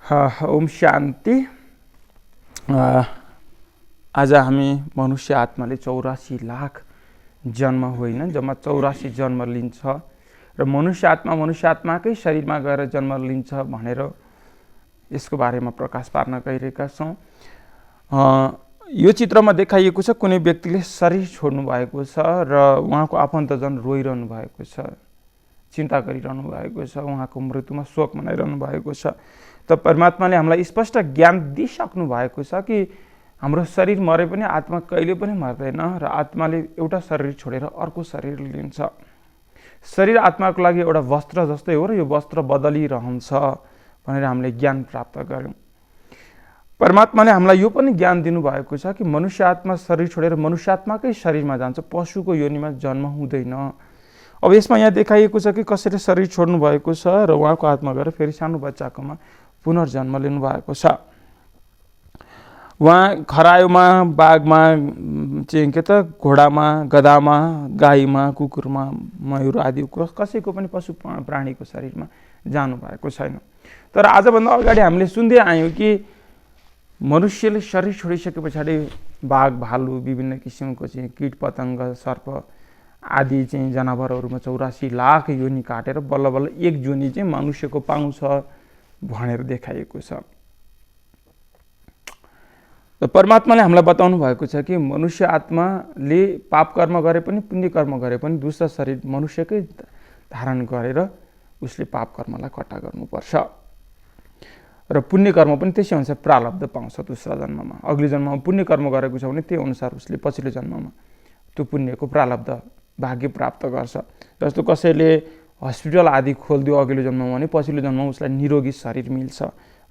ओम शान्ति। आज हामी मनुष्य आत्माले 84 लाख जन्म होइन, जम्मा 84 जन्म लिन्छ र मनुष्य आत्माकै शरीरमा गएर जन्म लिन्छ भनेर यसको बारेमा प्रकाश पार्न गइरहेका छौँ। यो चित्रमा देखाइएको छ कुनै व्यक्तिले शरीर छोड्नु भएको छ र उहाँको आफन्तजन रोइरहनु भएको छ, चिन्ता गरिरहनु भएको छ, उहाँको मृत्युमा शोक मनाइरहनु भएको छ। त परमात्माले हामीलाई स्पष्ट ज्ञान दिइसक्नु भएको छ कि हाम्रो शरीर मरे पनि आत्मा कहिले पनि मर्दैन र आत्माले एउटा शरीर छोडेर अर्को शरीर लिन्छ। शरीर आत्माको लागि एउटा वस्त्र जस्तै हो र यो वस्त्र बदलिरहन्छ भनेर हामीले ज्ञान प्राप्त गर्यौँ। परमात्माले हामीलाई यो पनि ज्ञान दिनुभएको छ कि मनुष्य आत्मा शरीर छोडेर मनुष्य आत्माकै शरीरमा जान्छ, पशुको योनिमा जन्म हुँदैन। अब यसमा यहाँ देखाइएको छ कि कसैले शरीर छोड्नु भएको छ र उहाँको आत्मा गएर फेरि सानो बच्चाकोमा पुनर्जन्म लिनुभएको छ। उहाँ खरायोमा, बाघमा, घोडामा, गधामा, गाईमा, कुकुरमा, मयूर आदि कसैको पनि पशु प्राणीको शरीरमा जानुभएको छैन। तर आजभन्दा अगाडि हामीले सुन्दै आयौँ कि मनुष्यले शरीर छोडिसके पछाडि बाघ, भालु, विभिन्न किसिमको कीट पतङ्ग, सर्प आदि जनावरहरूमा 84 लाख योनि काटेर बल्ल बल्ल एक योनि मनुष्यको पाउँछ भनेर देखाइएको छ। परमात्माले हामीलाई बताउनु भएको छ कि मनुष्य आत्माले पाप कर्म गरे पनि पुण्य कर्म गरे पनि दुसरा शरीर मनुष्यकै धारण गरेर उसले पाप कर्मलाई कट्टा गर्नुपर्छ र पुण्य कर्म पनि त्यसै अनुसार प्रारब्ध पाउँछ। दुसरा जन्ममा, अघिल्लो जन्ममा पुण्य कर्म गरेको छ भने त्यही अनुसार उसले पछिल्लो जन्ममा त्यो पुण्यको प्रारब्ध भाग्य प्राप्त गर्छ। जस्तो कसैले हस्पिटल आदि खोलिदियो अघिल्लो जन्ममा भने पछिल्लो जन्ममा उसलाई निरोगी शरीर मिल्छ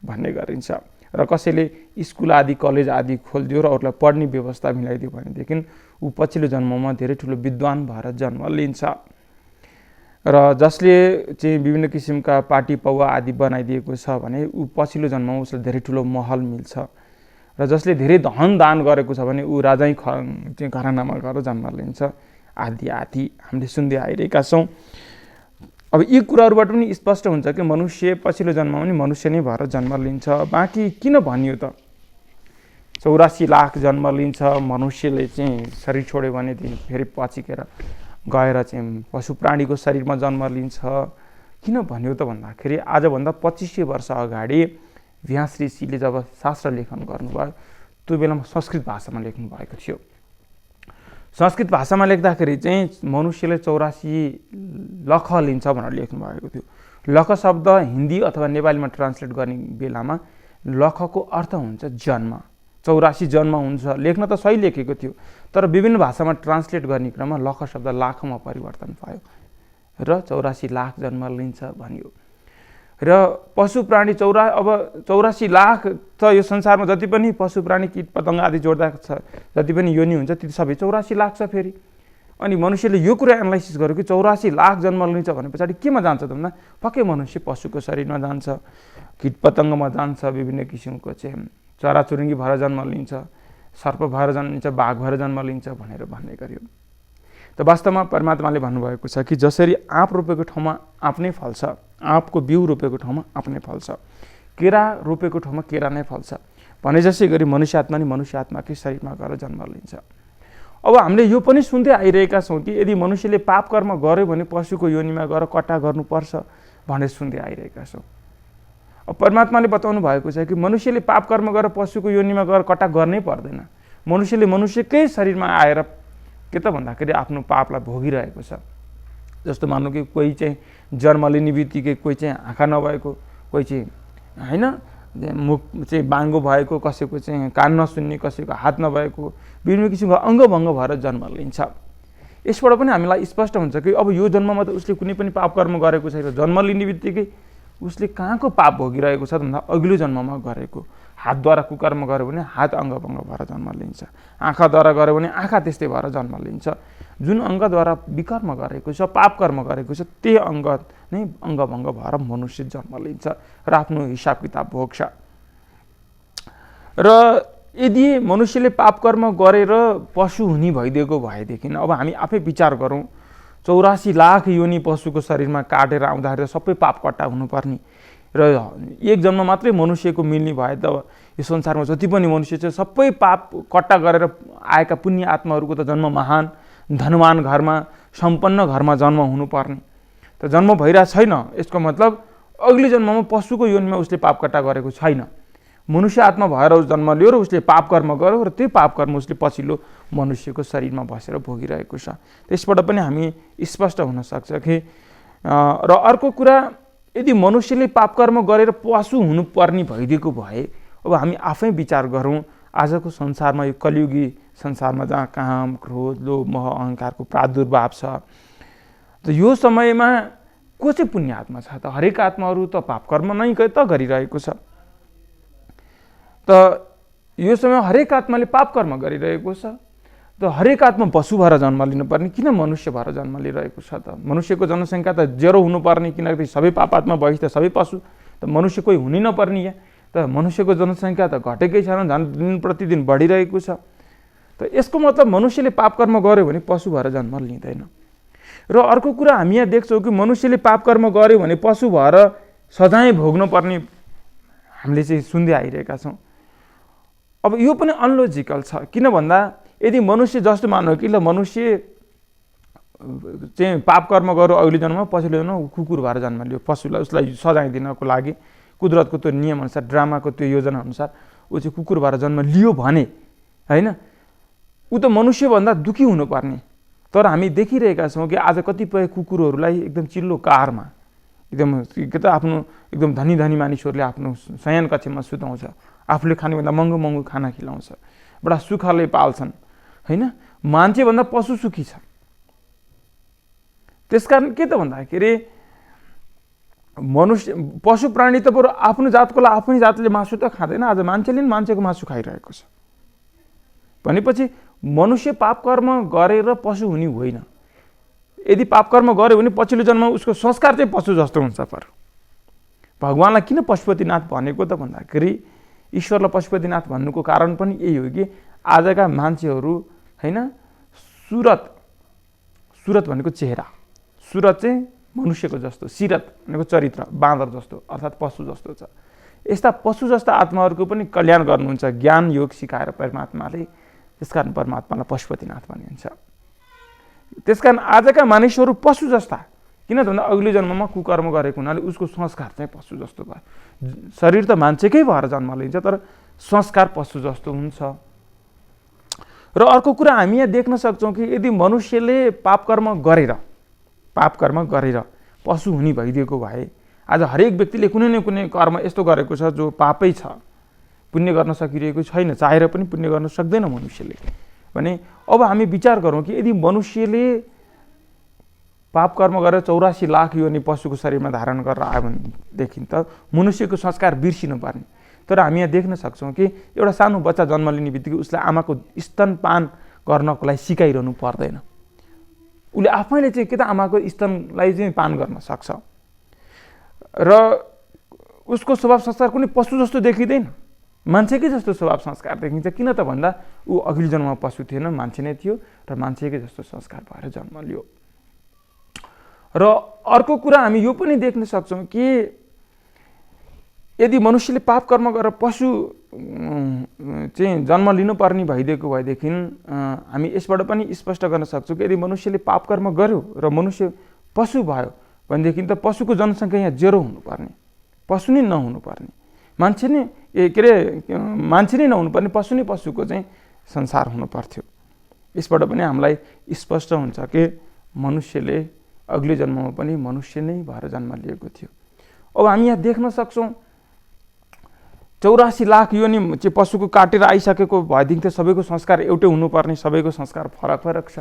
भन्ने गरिन्छ। र कसैले स्कुल आदि कलेज आदि खोलिदियो र अरूलाई पढ्ने व्यवस्था मिलाइदियो भनेदेखि ऊ पछिल्लो जन्ममा धेरै ठुलो विद्वान भएर जन्म लिन्छ। र जसले विभिन्न किसिमका पार्टी पौवा आदि बनाइदिएको छ भने ऊ पछिल्लो जन्ममा उसलाई धेरै ठुलो महल मिल्छ। र जसले धेरै धन दान गरेको छ भने ऊ राजै घरानामा गएर जन्म लिन्छ आदि आदि हामीले सुन्दै आइरहेका छौँ। अब यी कुराहरूबाट पनि स्पष्ट हुन्छ कि मनुष्य पछिल्लो जन्ममा पनि मनुष्य नै भएर जन्म लिन्छ। बाँकी किन भनियो त 84 लाख जन्म लिन्छ, मनुष्यले शरीर छोड्यो भने फेरि पछिकेर गएर पशु प्राणीको शरीरमा जन्म लिन्छ किन भनियो त भन्दाखेरि आजभन्दा 2500 वर्ष अगाडि व्यास ऋषिले जब शास्त्र लेखन गर्नुभयो त्यो बेलामा संस्कृत भाषामा लेख्नु भएको थियो। संस्कृत भाषामा लेख्दाखेरि मनुष्यले 84 लख लिन्छ भनेर लेख्नु भएको थियो। लख शब्द हिन्दी अथवा नेपालीमा ट्रान्सलेट गर्ने बेलामा लखको अर्थ हुन्छ जन्म, 84 जन्म हुन्छ। लेख्न त सही लेखेको थियो तर विभिन्न भाषामा ट्रान्सलेट गर्ने क्रममा लख शब्द लाखमा परिवर्तन भयो र 84 लाख जन्म लिन्छ भनियो। र पशु प्राणी अब 84 लाख त यो संसारमा जति पनि पशु प्राणी कीट पतङ्ग आदि जोड्दा छ जति पनि योनि हुन्छ ती सबै 84 लाख छ। फेरि अनि मनुष्यले यो कुरा एनालाइसिस गर्यो कि 84 लाख जन्म लिन्छ भने पछाडि केमा जान्छ त भन्दा पक्कै मनुष्य पशुको शरीरमा जान्छ, कीट पतङ्गमा जान्छ, विभिन्न किसिमको चराचुरुङ्गी भएर जन्म लिन्छ, सर्प भएर जन्मिन्छ, बाघ भएर जन्म लिन्छ भनेर भन्ने गरियो। त वास्तवमा परमात्माले भन्नुभएको छ कि जसरी आँप रोपेको ठाउँमा आँप नै फल्छ, आँपको बिउ रोपेको ठाउँमा आँप नै फल्छ, केरा रोपेको ठाउँमा केरा नै फल्छ भने जसै गरी मनुष्य आत्मा नि मनुष्य आत्माकै शरीरमा गएर जन्म लिन्छ। अब हामीले यो पनि सुन्दै आइरहेका छौँ कि यदि मनुष्यले पाप कर्म गर्यो भने पशुको योनिमा गएर कट्टा गर्नुपर्छ भनेर सुन्दै आइरहेका छौँ। अब परमात्माले बताउनु भएको छ कि मनुष्यले पाप कर्म गरेर पशुको योनिमा गएर कट्टा गर्नै पर्दैन। मनुष्यले मनुष्यकै शरीरमा आएर के त भन्दाखेरि आफ्नो पापलाई भोगिरहेको छ। जस्तो मान्नु कि कोही जन्म लिने बित्तिकै कोही आँखा नभएको, कोही होइन मुख बाङ्गो भएको, कसैको कान नसुन्ने, कसैको हात नभएको, विभिन्न किसिमको अङ्गभङ्ग भएर जन्म लिन्छ। यसबाट पनि हामीलाई स्पष्ट हुन्छ कि अब यो जन्ममा त उसले कुनै पनि पाप कर्म गरेको छैन। जन्म लिने बित्तिकै उसले कहाँको पाप भोगिरहेको छ भन्दा अघिल्लो जन्ममा गरेको। हातद्वारा कुकर्म गर्यो भने हात अङ्गभङ्ग भएर जन्म लिन्छ, आँखाद्वारा गर्यो भने आँखा त्यस्तै भएर जन्म लिन्छ। जुन अङ्गद्वारा विकर्म गरेको छ, पाप कर्म गरेको छ त्यही अङ्ग नै अङ्गभङ्ग भएर मनुष्य जन्म लिन्छ र आफ्नो हिसाब किताब भोग्छ। र यदि मनुष्यले पाप कर्म गरेर पशु हुने भइदिएको भएदेखि अब हामी आफै विचार गरौँ 84 लाख योनि पशुको शरीरमा काटेर आउँदाखेरि सबै पाप कट्टा हुनुपर्ने र एक जन्म मात्रै मनुष्यको मिल्ने भए त यो संसारमा जति पनि मनुष्य छ सबै पाप कट्टा गरेर आएका पुण्य आत्माहरूको त जन्म महान धनवान घरमा सम्पन्न घरमा जन्म हुनुपर्ने, त जन्म भइरहेको छैन। यसको मतलब अघिल्लो जन्ममा पशुको योनिमा उसले पाप कट्टा गरेको छैन। मनुष्य आत्मा भएर उस जन्म लियो र उसले पाप कर्म गर्यो र त्यो पाप कर्म उसले पछिल्लो मनुष्यको शरीरमा बसेर भोगिरहेको छ। त्यसबाट पनि हामी स्पष्ट हुन सक्छ कि र अर्को कुरा, यदि मनुष्यले पाप कर्म गरेर पशु हुनुपर्ने भइदिएको भए अब हामी आफै विचार गरौँ, आजको संसारमा यो कलियुगी संसारमा जहाँ काम क्रोध लोभ मोह अहङ्कारको प्रादुर्भाव छ, त यो समयमा को चाहिँ पुण्य आत्मा छ त? हरेक आत्माहरू त पाप कर्म नै त गरिरहेको छ। त यो समय हरेक आत्माले पाप कर्म गरिरहेको छ, त हरेक आत्मा पशु भएर जन्म लिनुपर्ने, किन मनुष्य भएर जन्म लिइरहेको छ त? मनुष्यको जनसङ्ख्या त 0 हुनुपर्ने, किनकि सबै पापात्मा भएपछि त सबै पशु, त मनुष्य कोही हुनै नपर्ने या त मनुष्यको जनसङ्ख्या त घटेकै छैन, झन् दिन प्रतिदिन बढिरहेको छ। त यसको मतलब मनुष्यले पाप कर्म गर्यो भने पशु भएर जन्म लिँदैन। र अर्को कुरा हामी यहाँ देख्छौँ कि मनुष्यले पाप कर्म गर्यो भने पशु भएर सजाय भोग्नुपर्ने हामीले चाहिँ सुन्दै आइरहेका छौँ। अब यो पनि अनलोजिकल छ। किन भन्दा यदि मनुष्य जस्तो मान्यो कि ल मनुष्य चाहिँ पाप कर्म गर्यो अघिल्लो जन्ममा, पछिल्लो जन्ममा कुकुर भएर जन्म लियो, पशुलाई उसलाई सजाय दिनको लागि कुदरतको त्यो नियम अनुसार ड्रामाको त्यो योजना अनुसार ऊ चाहिँ कुकुर भएर जन्म लियो भने होइन, ऊ त मनुष्यभन्दा दुःखी हुनुपर्ने। तर हामी देखिरहेका छौँ कि आज कतिपय कुकुरहरूलाई एकदम चिल्लो कारमा एकदम के त आफ्नो एकदम धनी धनी मानिसहरूले आफ्नो शयन कक्षमा सुताउँछ, आफूले खानेभन्दा महँगो महँगो खाना खिलाउँछ, बडा सुखले पाल्छन् होइन। मान्छेभन्दा पशु सुखी छ। त्यसकारण के त भन्दाखेरि मनुष्य पशु प्राणी त बरु आफ्नो जातको लागि आफ्नै जातले मासु त खाँदैन, आज मान्छेले नि मान्छेको मासु खाइरहेको छ भनेपछि मनुष्य पाप कर्म गरेर पशु हुने होइन। यदि पाप कर्म गर्यो भने पछिल्लो जन्ममा उसको संस्कार चाहिँ पशु जस्तो हुन्छ। पर भगवान्लाई किन पशुपतिनाथ भनेको त भन्दाखेरि ईश्वरलाई पशुपतिनाथ भन्नुको कारण पनि यही हो कि आजका मान्छेहरू होइन, सुरत भनेको चेहरा, सुरत चाहिँ मनुष्यको जस्तो, सिरत भनेको चरित्र बाँदर जस्तो अर्थात् पशु जस्तो छ। यस्ता पशु जस्ता आत्माहरूको पनि कल्याण गर्नुहुन्छ ज्ञान योग सिकाएर परमात्माले। त्यसकारण परमात्मालाई पशुपतिनाथ भनिन्छ। त्यसकारण आजका मानिसहरू पशु जस्ता, किन भन्दा अघिल्लो जन्ममा कुकर्म गरेको हुनाले उसको संस्कार चाहिँ पशु जस्तो भयो। शरीर त मान्छेकै भएर जन्म लिन्छ तर संस्कार पशु जस्तो हुन्छ। र अर्को कुरा हामी यहाँ देख्न सक्छौँ कि यदि मनुष्यले पाप कर्म गरेर पशु हुने भइदिएको भए आज हरेक व्यक्तिले कुनै न कुनै कर्म यस्तो गरेको छ जो पापै छ, पुण्य गर्न सकिरहेको छैन, चाहेर पनि पुण्य गर्न सक्दैन मनुष्यले भने अब हामी विचार गरौँ कि यदि मनुष्यले पाप कर्म गरेर 84 लाख योनि पशुको शरीरमा धारण गरेर आयो भनेदेखि त मनुष्यको संस्कार बिर्सिनु पर्ने। तर हामी यहाँ देख्न सक्छौँ कि एउटा सानो बच्चा जन्म लिने बित्तिकै उसलाई आमाको स्तनपान गर्नको लागि सिकाइरहनु पर्दैन। उसले आफैले चाहिँ के त आमाको स्तनलाई चाहिँ पान गर्न सक्छ र उसको स्वभाव संस्कार कुनै पशु जस्तो देखिँदैन, मान्छेकै जस्तो स्वभाव संस्कार देखिन्छ। किन त भन्दा ऊ अघिल्लो जन्ममा पशु थिएन, मान्छे नै थियो र मान्छेकै जस्तो संस्कार भएर जन्म लियो। र अर्को कुरा हामी यो पनि देख्न सक्छौँ कि यदि मनुष्यले पाप कर्म गरेर पशु चाहिँ जन्म लिनुपर्ने भइदिएको भएदेखि हामी यसबाट पनि स्पष्ट गर्न सक्छौँ कि यदि मनुष्यले पाप कर्म गर्यो र मनुष्य पशु भयो भनेदेखि त पशुको जनसङ्ख्या यहाँ 0 हुनुपर्ने, पशु नै नहुनुपर्ने, मान्छे नै मान्छे नै नहुनुपर्ने, पशु नै पशुको चाहिँ संसार हुनु पर्थ्यो। यसबाट पनि हामीलाई स्पष्ट हुन्छ कि मनुष्यले अघिल्लो जन्ममा पनि मनुष्य नै भएर जन्म लिएको थियो। अब हामी यहाँ देख्न सक्छौँ 84 लाख योनि चाहिँ पशुको काटेर आइसकेको भएदेखि त सबैको संस्कार एउटै हुनुपर्ने, सबैको संस्कार फरक फरक छ।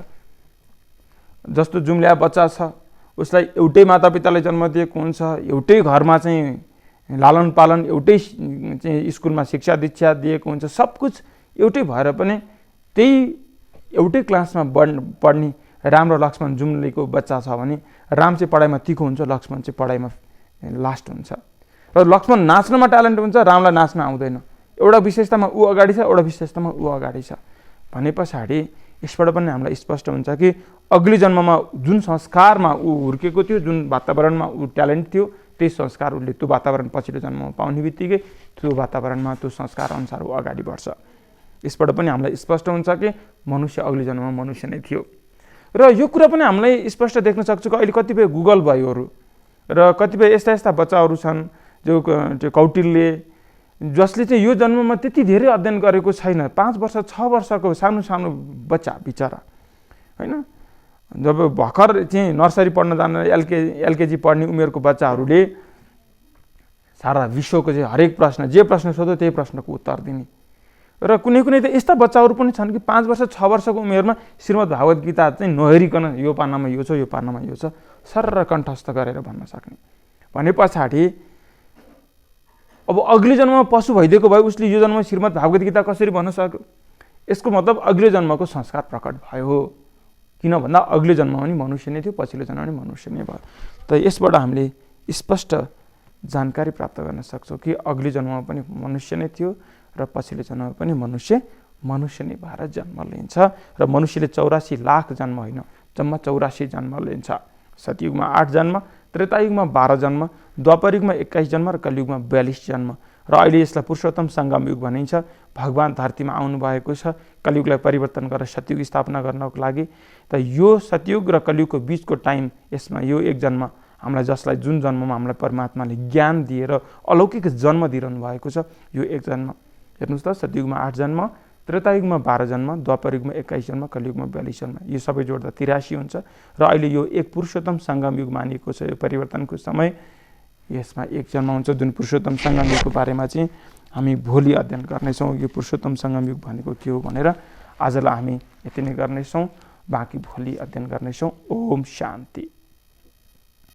जस्तो जुम्ल्या बच्चा छ उसलाई एउटै मातापिताले जन्म दिएको हुन्छ, एउटै घरमा चाहिँ लालन पालन, एउटै चाहिँ स्कुलमा शिक्षा दीक्षा दिएको हुन्छ, सब कुछ एउटै भएर पनि त्यही एउटै क्लासमा पढ्ने राम र लक्ष्मण जुम्लीको बच्चा छ भने राम चाहिँ पढाइमा तिखो हुन्छ, लक्ष्मण चाहिँ पढाइमा लास्ट हुन्छ। र लक्ष्मण नाच्नमा ट्यालेन्ट हुन्छ, रामलाई नाच्न आउँदैन। एउटा विशेषतामा ऊ अगाडि छ, एउटा विशेषतामा ऊ अगाडि छ भने पछाडि यसबाट पनि हामीलाई स्पष्ट हुन्छ कि अघिल्लो जन्ममा जुन संस्कारमा ऊ हुर्केको थियो, जुन वातावरणमा ऊ ट्यालेन्ट थियो, त्यही संस्कार उसले त्यो वातावरण पछिल्लो जन्ममा पाउने बित्तिकै त्यो वातावरणमा त्यो संस्कार अनुसार ऊ अगाडि बढ्छ। यसबाट पनि हामीलाई स्पष्ट हुन्छ कि मनुष्य अघिल्लो जन्ममा मनुष्य नै थियो। र यो कुरा पनि हामीलाई स्पष्ट देख्न सक्छौँ कि अहिले कतिपय गुगल भयोहरू र कतिपय यस्ता यस्ता बच्चाहरू छन् जो त्यो कौटिल्य, जसले चाहिँ यो जन्ममा त्यति धेरै अध्ययन गरेको छैन, 5 वर्ष 6 वर्षको सानो सानो बच्चा बिचरा होइन, जब भर्खर चाहिँ नर्सरी पढ्न जान एलकेजी पढ्ने उमेरको बच्चाहरूले सारा विश्वको चाहिँ हरेक प्रश्न, जे प्रश्न सोध्यो त्यही प्रश्नको उत्तर दिने। र कुनै कुनै त यस्ता बच्चाहरू पनि छन् कि 5 वर्ष 6 वर्षको उमेरमा श्रीमद् भागवत गीता चाहिँ नहेरिकन यो पानामा यो छ, यो पानामा यो छ सरर कण्ठस्थ गरेर भन्न सक्ने। भने पछाडि अब अघिल्लो जन्ममा पशु भइदिएको भए उसले यो जन्ममा श्रीमद् भागवत गीता कसरी भन्न सक्यो? यसको मतलब अघिल्लो जन्मको संस्कार प्रकट भयो। किन भन्दा अघिल्लो जन्ममा पनि मनुष्य नै थियो, पछिल्लो जन्ममा पनि मनुष्य नै भयो। त यसबाट हामीले स्पष्ट जानकारी प्राप्त गर्न सक्छौँ कि अघिल्लो जन्ममा पनि मनुष्य नै थियो र पछिल्लो जन्ममा पनि मनुष्य नै भएर जन्म लिन्छ। र मनुष्यले 84 लाख जन्म होइन, जम्मा 84 जन्म लिन्छ। सतयुगमा 8 जन्म, त्रेतायुगमा 12 जन्म, द्वापरयुगमा 21 जन्म र कलियुगमा 42 जन्म। र अहिले यसलाई पुरुषोत्तम सङ्गम युग भनिन्छ। भगवान धरतीमा आउनुभएको छ कलियुगलाई परिवर्तन गरेर सतयुग स्थापना गर्नको लागि। त यो सतयुग र कलियुगको बिचको टाइम, यसमा यो एक जन्म हामीलाई, जसलाई जुन जन्ममा हामीलाई परमात्माले ज्ञान दिएर अलौकिक जन्म दिइरहनु भएको छ, यो एक जन्म हेर्नुहोस् त, सतयुगमा 8 जन्म, त्रेतायुगमा 12 जन्म, द्वापरयुगमा 21 जन्म, कलियुगमा 42 जन्म, यो सबै जोड्दा 83 हुन्छ। र अहिले यो एक पुरुषोत्तम सङ्गम युग मानिएको छ। यो परिवर्तनको समय यसमा एक जन्म हुन्छ, जुन पुरुषोत्तम सङ्गम युगको बारेमा चाहिँ हामी भोलि अध्ययन गर्नेछौँ। यो पुरुषोत्तम सङ्गम युग भनेको के हो भनेर आजलाई हामी यति नै गर्नेछौँ, बाँकी भोलि अध्ययन गर्नेछौँ। ओम शान्ति।